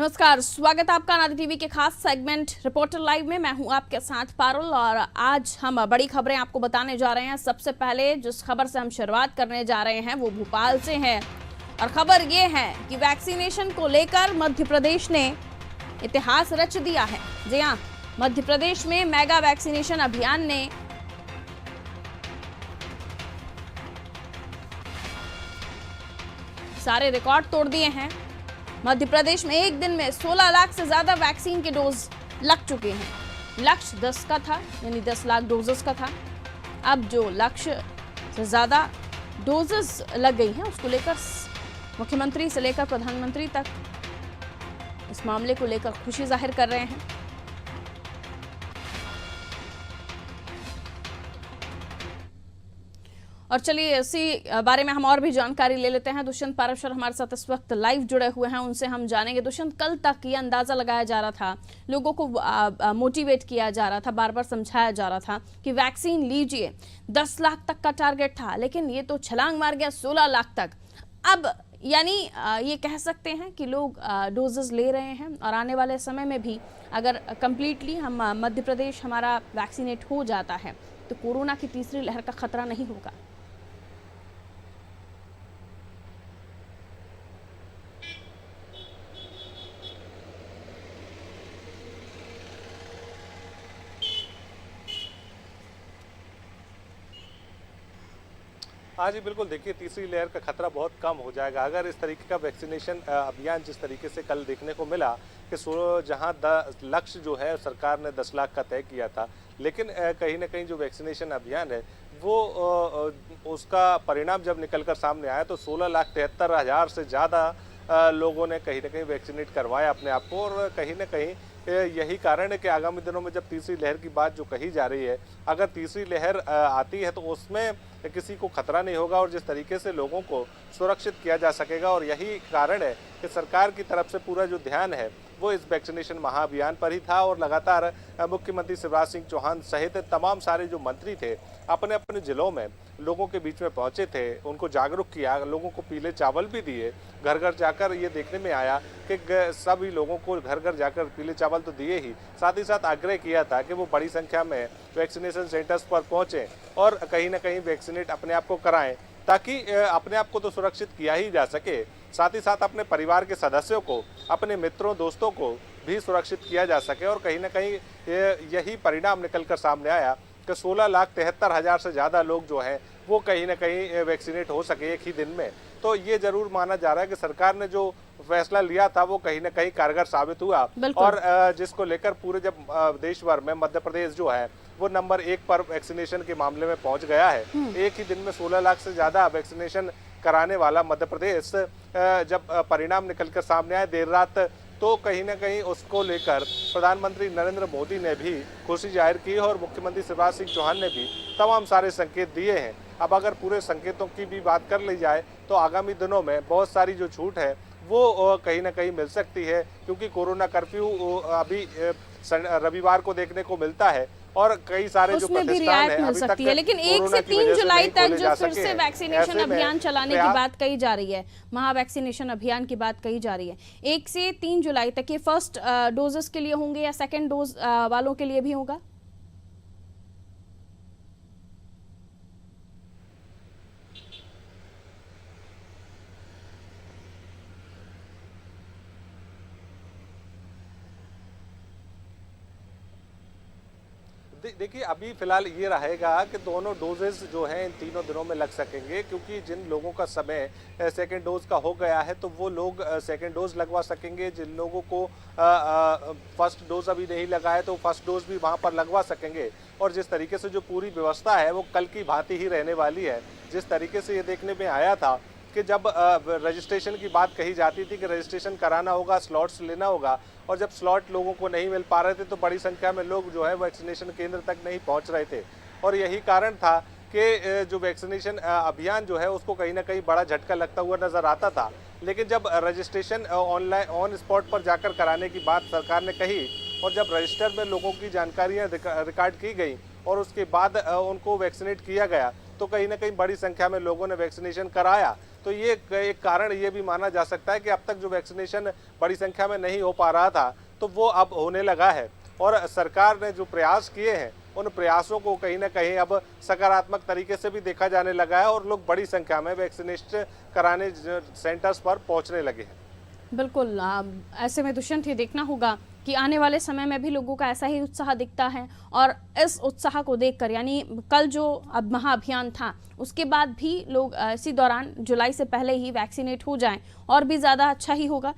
नमस्कार, स्वागत है आपका अनादि टीवी के खास सेगमेंट रिपोर्टर लाइव में। मैं हूं आपके साथ पारुल और आज हम बड़ी खबरें आपको बताने जा रहे हैं। सबसे पहले जिस खबर से हम शुरुआत करने जा रहे हैं वो भोपाल से है और खबर ये है कि वैक्सीनेशन को लेकर मध्य प्रदेश ने इतिहास रच दिया है। जी हां, मध्य प्रदेश में मेगा वैक्सीनेशन अभियान ने सारे रिकॉर्ड तोड़ दिए हैं। मध्य प्रदेश में एक दिन में 16 लाख से ज्यादा वैक्सीन के डोज लग चुके हैं। लक्ष्य 10 का था, यानी 10 लाख डोजेस का था। अब जो लक्ष्य से ज्यादा डोजेस लग गई हैं उसको लेकर मुख्यमंत्री से लेकर प्रधानमंत्री तक इस मामले को लेकर खुशी जाहिर कर रहे हैं। और चलिए इसी बारे में हम और भी जानकारी ले लेते हैं। दुष्यंत पाराशर हमारे साथ इस वक्त लाइव जुड़े हुए हैं, उनसे हम जानेंगे। दुष्यंत, कल तक ये अंदाजा लगाया जा रहा था, लोगों को मोटिवेट किया जा रहा था, बार बार समझाया जा रहा था कि वैक्सीन लीजिए। 10 लाख तक का टारगेट था, लेकिन ये तो छलांग मार गया 16 लाख तक। अब यानी ये कह सकते हैं कि लोग डोजेस ले रहे हैं और आने वाले समय में भी अगर कंप्लीटली हम मध्य प्रदेश हमारा वैक्सीनेट हो जाता है तो कोरोना की तीसरी लहर का खतरा नहीं होगा। हाँ जी, बिल्कुल। देखिए, तीसरी लहर का खतरा बहुत कम हो जाएगा अगर इस तरीके का वैक्सीनेशन अभियान जिस तरीके से कल देखने को मिला कि जहाँ लक्ष्य जो है सरकार ने 10 लाख का तय किया था, लेकिन कहीं ना कहीं जो वैक्सीनेशन अभियान है वो उसका परिणाम जब निकलकर सामने आया तो 16,73,000 से ज़्यादा लोगों ने कहीं ना कहीं वैक्सीनेट करवाया अपने आप को। और कहीं ना कहीं यही कारण है कि आगामी दिनों में जब तीसरी लहर की बात जो कही जा रही है, अगर तीसरी लहर आती है तो उसमें किसी को खतरा नहीं होगा और जिस तरीके से लोगों को सुरक्षित किया जा सकेगा। और यही कारण है कि सरकार की तरफ से पूरा जो ध्यान है वो इस वैक्सीनेशन महाअभियान पर ही था। और लगातार मुख्यमंत्री शिवराज सिंह चौहान सहित तमाम सारे जो मंत्री थे अपने अपने जिलों में लोगों के बीच में पहुंचे थे, उनको जागरूक किया, लोगों को पीले चावल भी दिए। घर घर जाकर ये देखने में आया कि सभी लोगों को घर घर जाकर पीले चावल तो दिए ही, साथ ही साथ आग्रह किया था कि वो बड़ी संख्या में वैक्सीनेशन सेंटर्स पर पहुंचे और कहीं ना कहीं वैक्सीनेट अपने आप को कराएं, ताकि अपने आप को तो सुरक्षित किया ही जा सके, साथ ही साथ अपने परिवार के सदस्यों को, अपने मित्रों दोस्तों को भी सुरक्षित किया जा सके। और कहीं ना कहीं यही परिणाम निकलकर सामने आया कि 16,73,000 से ज़्यादा लोग जो हैं वो कहीं ना कहीं वैक्सीनेट हो सके एक ही दिन में। तो ये जरूर माना जा रहा है कि सरकार ने जो फैसला लिया था वो कहीं ना कहीं कारगर साबित हुआ। और जिसको लेकर पूरे जब देश भर में मध्य प्रदेश जो है वो नंबर 1 पर वैक्सीनेशन के मामले में पहुंच गया है। एक ही दिन में 16 लाख से ज्यादा वैक्सीनेशन कराने वाला मध्य प्रदेश जब परिणाम निकलकर सामने आए देर रात, तो कहीं ना कहीं उसको लेकर प्रधानमंत्री नरेंद्र मोदी ने भी खुशी जाहिर की और मुख्यमंत्री शिवराज सिंह चौहान ने भी तमाम सारे संकेत दिए हैं। अब अगर पूरे संकेतों की भी बात कर ली जाए तो आगामी दिनों में बहुत सारी जो छूट है वो कहीं ना कहीं मिल सकती है, क्योंकि कोरोना कर्फ्यू अभी रविवार को देखने को मिलता है और कई सारे जो प्रतिष्ठान है मिल सकती है। लेकिन 1 से 3 जुलाई तक जो फिर से वैक्सीनेशन अभियान चलाने की बात कही जा रही है, महा वैक्सीनेशन अभियान की बात कही जा रही है, 1 से 3 जुलाई तक ये फर्स्ट डोजेस के लिए होंगे या सेकेंड डोज वालों के लिए भी होगा? देखिए, अभी फिलहाल ये रहेगा कि दोनों डोजेस जो हैं इन तीनों दिनों में लग सकेंगे, क्योंकि जिन लोगों का समय सेकेंड डोज का हो गया है तो वो लोग सेकेंड डोज लगवा सकेंगे। जिन लोगों को फर्स्ट डोज अभी नहीं लगा है तो फर्स्ट डोज भी वहाँ पर लगवा सकेंगे। और जिस तरीके से जो पूरी व्यवस्था है वो कल की भांति ही रहने वाली है। जिस तरीके से ये देखने में आया था कि जब रजिस्ट्रेशन की बात कही जाती थी कि रजिस्ट्रेशन कराना होगा, स्लॉट्स लेना होगा, और जब स्लॉट लोगों को नहीं मिल पा रहे थे तो बड़ी संख्या में लोग जो है वैक्सीनेशन केंद्र तक नहीं पहुंच रहे थे। और यही कारण था कि जो वैक्सीनेशन अभियान जो है उसको कहीं ना कहीं बड़ा झटका लगता हुआ नजर आता था। लेकिन जब रजिस्ट्रेशन ऑनलाइन ऑन स्पॉट पर जाकर कराने की बात सरकार ने कही और जब रजिस्टर में लोगों की जानकारियाँ रिकॉर्ड की गई और उसके बाद उनको वैक्सीनेट किया गया तो कहीं ना कहीं बड़ी संख्या में लोगों ने वैक्सीनेशन कराया। तो ये एक कारण ये भी माना जा सकता है कि अब तक जो वैक्सीनेशन बड़ी संख्या में नहीं हो पा रहा था तो वो अब होने लगा है, और सरकार ने जो प्रयास किए हैं उन प्रयासों को कहीं ना कहीं अब सकारात्मक तरीके से भी देखा जाने लगा है और लोग बड़ी संख्या में वैक्सीनेशन कराने सेंटर्स पर पहुंचने लगे हैं। बिल्कुल, ऐसे में दुष्यंत ये देखना होगा कि आने वाले समय में भी लोगों का ऐसा ही उत्साह दिखता है, और इस उत्साह को देखकर, यानी कल जो अब महाअभियान था उसके बाद भी लोग इसी दौरान जुलाई से पहले ही वैक्सीनेट हो जाएं और भी ज़्यादा अच्छा ही होगा।